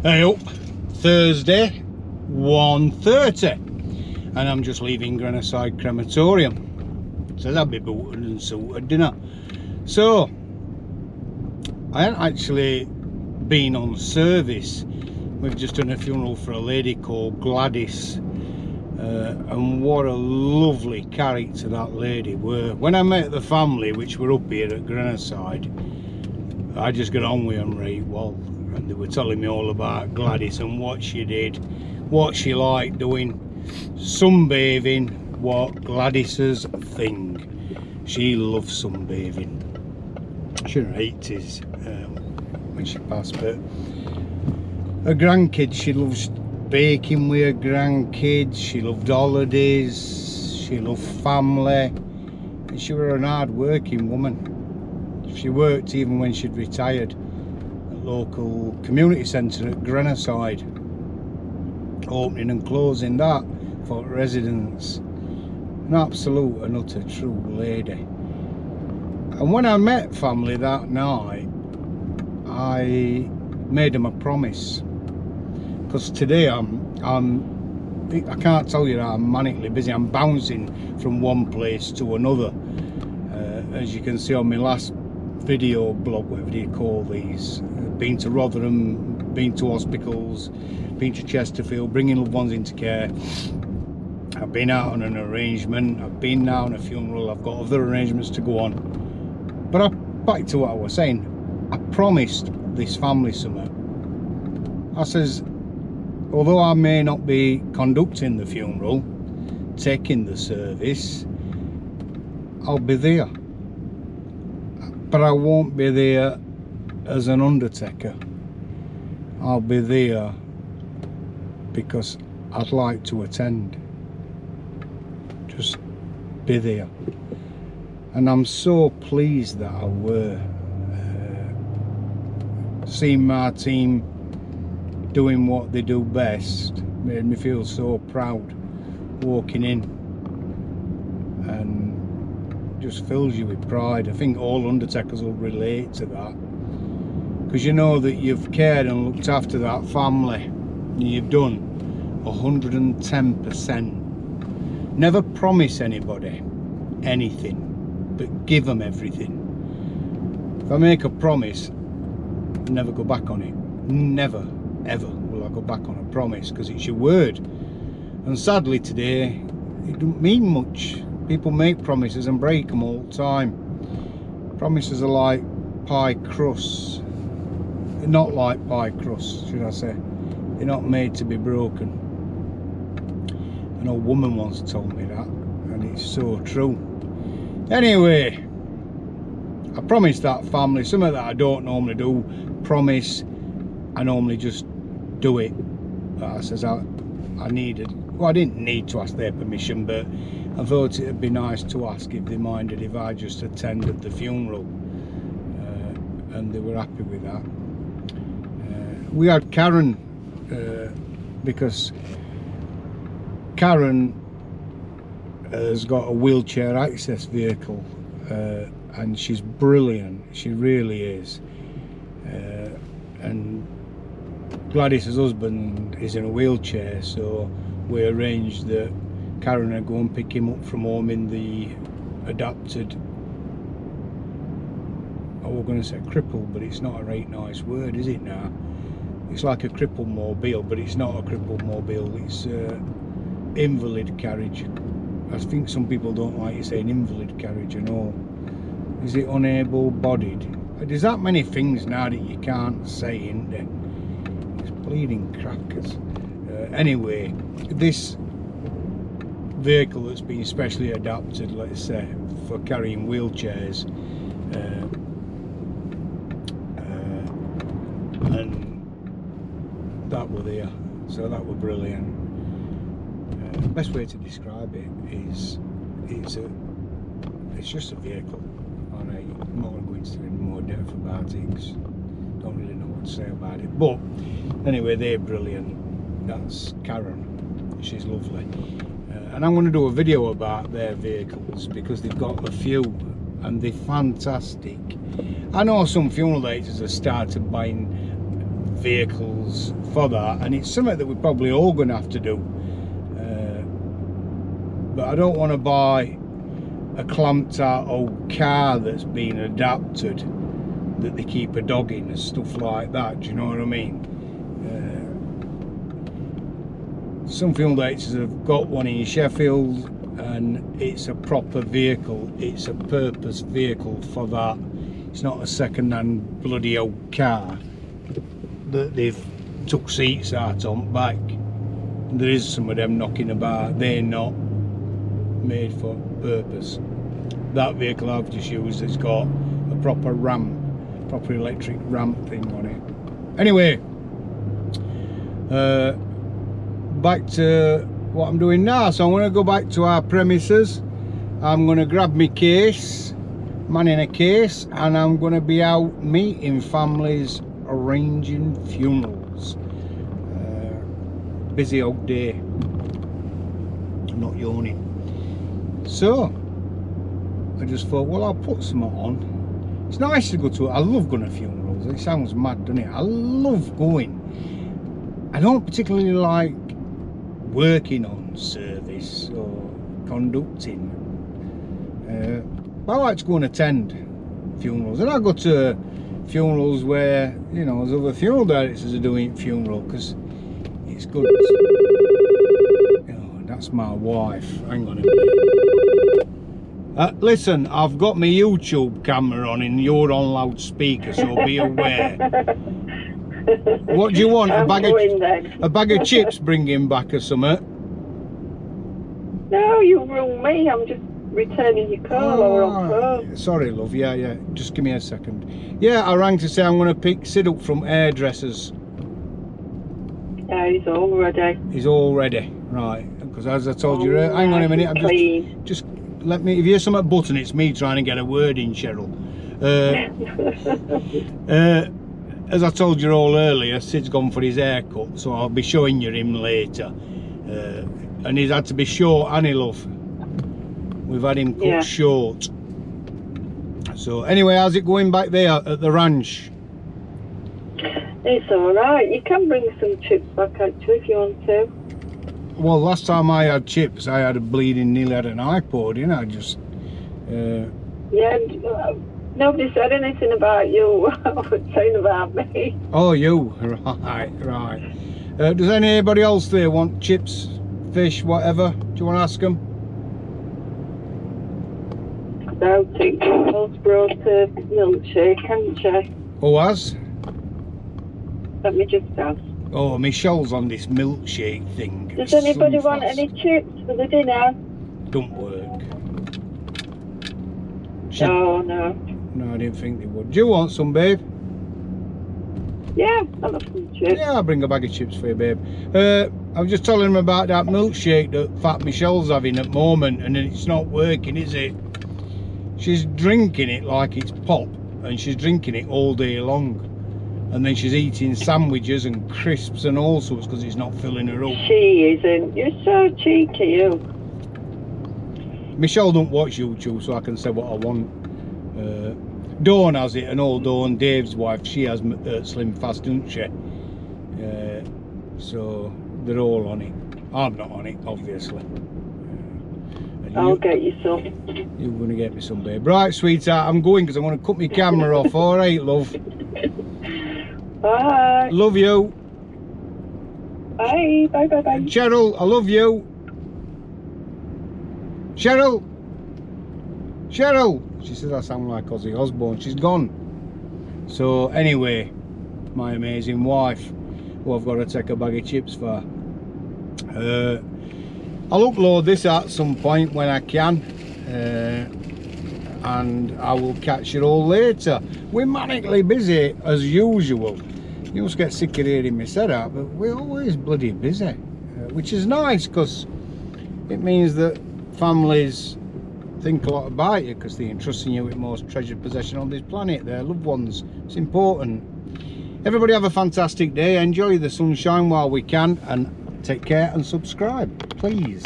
Hey up, Thursday 1:30 and I'm just leaving Grenoside Crematorium. So I'd be booted and suited, didn't I? So I hadn't actually been on service. We've just done a funeral for a lady called Gladys, and what a lovely character that lady were. When I met the family, which were up here at Grenoside, I just got on with them right well. And they were telling me all about Gladys and what she did, what she liked doing. Sunbathing, what Gladys's thing. She loves sunbathing. She was in her 80s when she passed, but her grandkids, she loves baking with her grandkids, she loved holidays, she loved family, and she was an hard working woman. She worked even when she'd retired. Local community centre at Grenoside, opening and closing that for residents. An absolute and utter true lady. And when I met family that night, I made them a promise, because today I can't tell you that I'm manically busy. I'm bouncing from one place to another, as you can see on my last video blog, whatever you call these. Been to Rotherham, been to hospitals, been to Chesterfield, bringing loved ones into care. I've been out on an arrangement, I've been now on a funeral, I've got other arrangements to go on. But back to what I was saying, I promised this family something. I says, although I may not be conducting the funeral, taking the service, I'll be there. But I won't be there as an undertaker. I'll be there because I'd like to attend. Just be there. And I'm so pleased that I were. Seeing my team doing what they do best made me feel so proud walking in, and just fills you with pride. I think all undertakers will relate to that, because you know that you've cared and looked after that family, and you've done 110%. Never promise anybody anything, but give them everything. If I make a promise, I never go back on it. Never ever will I go back on a promise, because it's your word. And sadly today it don't mean much. People make promises and break them all the time. Promises are like pie crusts. They're not like pie crusts, should I say. They're not made to be broken. An old woman once told me that, and it's so true. Anyway, I promised that family something that I don't normally do. Promise, I normally just do it. But I says I needed, well, I didn't need to ask their permission, but I thought it'd be nice to ask if they minded if I just attended the funeral, and they were happy with that. We had Karen, because Karen has got a wheelchair access vehicle, and she's brilliant, she really is. And Gladys's husband is in a wheelchair, so we arranged that Karen would go and pick him up from home in the adapted, I was going to say cripple, but it's not a right nice word, is it now? It's like a cripple mobile, but it's not a cripple mobile, it's invalid carriage. I think some people don't like you saying invalid carriage and all. Is it unable bodied? There's that many things now that you can't say, isn't there? It's bleeding crackers. Anyway, this vehicle that's been specially adapted, let's say, for carrying wheelchairs, and that were there, so that were brilliant. The best way to describe it is it's just a vehicle. I'm not going to go into any more depth about it, because I don't really know what to say about it. But anyway, they're brilliant. That's Karen, she's lovely. And I'm going to do a video about their vehicles, because they've got a few and they're fantastic. I know some funeral directors have started buying vehicles for that, and it's something that we're probably all going to have to do. But I don't want to buy a clamped out old car that's been adapted, that they keep a dog in and stuff like that. Do you know what I mean? Some fuel dates have got one in Sheffield, and it's a proper vehicle. It's a purpose vehicle for that. It's not a second-hand bloody old car that they've took seats out on back. There is some of them knocking about. They're not made for purpose. That vehicle I've just used has got a proper ramp, proper electric ramp thing on it. Anyway, back to what I'm doing now. So I'm going to go back to our premises. I'm going to grab my case, man in a case, and I'm going to be out meeting families, arranging funerals. Busy old day. I'm not yawning. So I just thought, well, I'll put some on. It's nice to go to. I love going to funerals. It sounds mad, doesn't it? I love going. I don't particularly like working on service or conducting. I like to go and attend funerals, and I go to funerals where, you know, there's other funeral directors are doing funeral, because it's good. Oh, that's my wife. Hang on a minute. Listen, I've got my YouTube camera on and you're on loudspeaker, so be aware. What do you want? A bag of chips bringing back or something? No, you rung me. I'm just returning your call. Oh, sorry, love. Yeah. Just give me a second. Yeah, I rang to say I'm going to pick Sid up from hairdressers. Yeah, he's all ready. He's all ready, right? Because as I told you, hang on a minute. I'm just let me. If you hear something button, it's me trying to get a word in, Cheryl. As I told you all earlier, Sid's gone for his haircut, so I'll be showing you him later. And he's had to be short, hasn't he, love? We've had him cut short. So anyway, how's it going back there at the ranch? It's alright. You can bring some chips back actually if you want to. Well, last time I had chips, I had nearly had an iPod, you know, I just... Yeah, nobody said anything about you. I was saying about me. Oh, you? Right. Does anybody else there want chips, fish, whatever? Do you want to ask them? I don't think Michelle's brought a milkshake, hasn't she? Oh, has? Let me just ask. Oh, Michelle's on this milkshake thing. Does anybody want any chips for the dinner? Don't work. Oh, no. No, I didn't think they would. Do you want some, babe? Yeah, I love some chips. Yeah, I'll bring a bag of chips for you, babe. I was just telling him about that milkshake that Fat Michelle's having at the moment, and it's not working, is it? She's drinking it like it's pop, and she's drinking it all day long. And then she's eating sandwiches and crisps and all sorts because it's not filling her up. She isn't. You're so cheeky, you. Michelle don't watch YouTube, so I can say what I want. Dawn has it, and all Dawn, Dave's wife, she has Slim Fast, doesn't she? So they're all on it. I'm not on it, obviously. I'll get you some. You're going to get me some, babe. Right, sweetheart, I'm going because I want to cut my camera off. All right, love. Bye. Love you. Bye. Bye. Cheryl, I love you. Cheryl. She says I sound like Ozzy Osbourne. She's gone. So anyway, my amazing wife, who I've got to take a bag of chips for. I'll upload this at some point when I can, and I will catch you all later. We're manically busy as usual. You must get sick of hearing me say that, but we're always bloody busy, which is nice because it means that families think a lot about you because they're entrusting you with most treasured possession on this planet, their loved ones. It's important. Everybody have a fantastic day. Enjoy the sunshine while we can, and take care and subscribe, please.